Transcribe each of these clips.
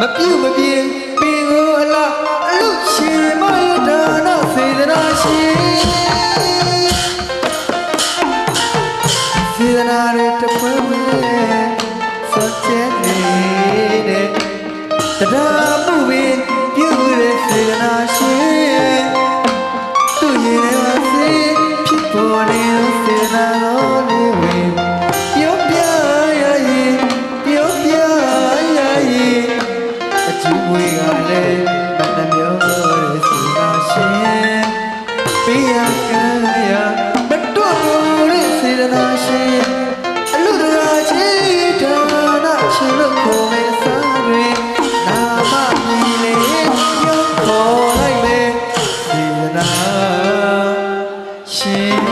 မပြုတ်မပြေပင်ကိုအလားအလုချေမယဒါနစေတနာရှင်စေတနာရတပွဲပွဲစောချဲနေတဲ့တရားမှုပင်ပြုတဲ့စေတနာရှင်သူရင်ထဲမှာစေဖြစ်ပေါ်နေတဲ့စေတနာတော်လေးဝင်ပြောပြရရင်ပြောပြရရင်အကျိုးဝေကလည်းမနှမျိုးတဲ့စေတနာရှင်ပေးရကံရမတော်တဲ့စေတနာရှင်အလုတရာချေဒါနရှင်လို့ခေါ်မဲ့စားတွေနာမမီလေးပြောခေါ်လိုက်လေစေတနာရှင်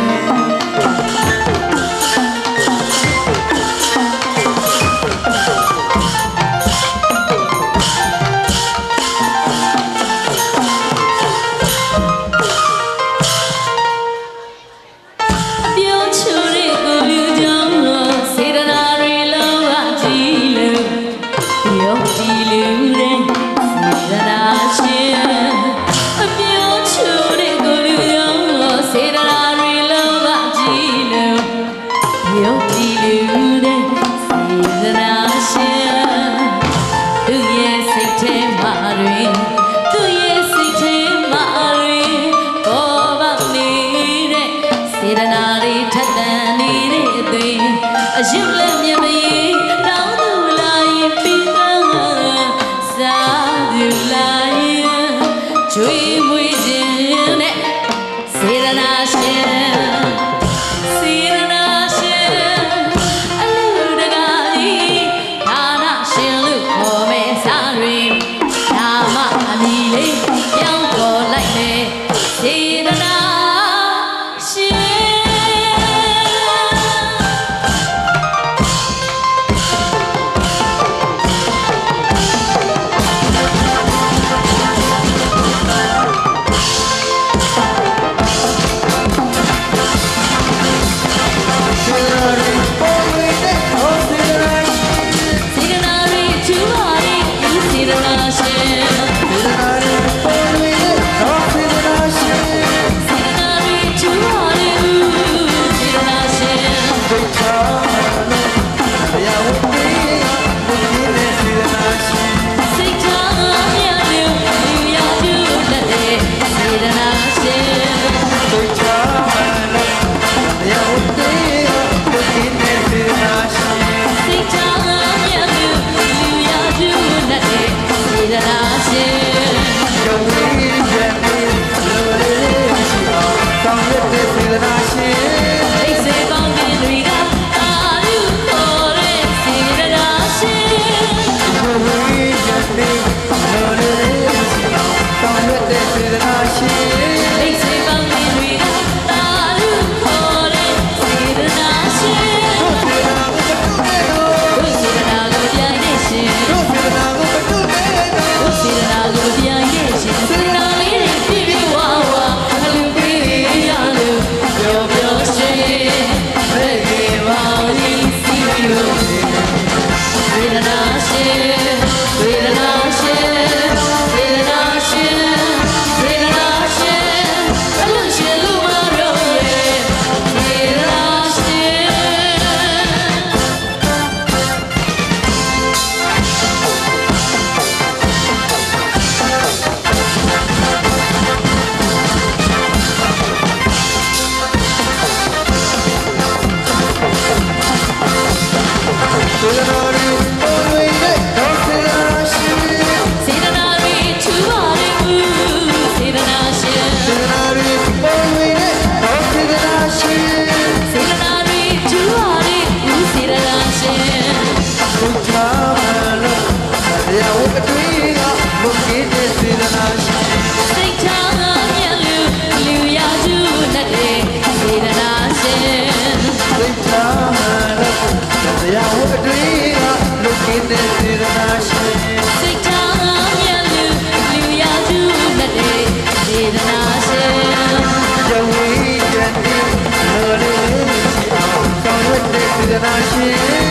You're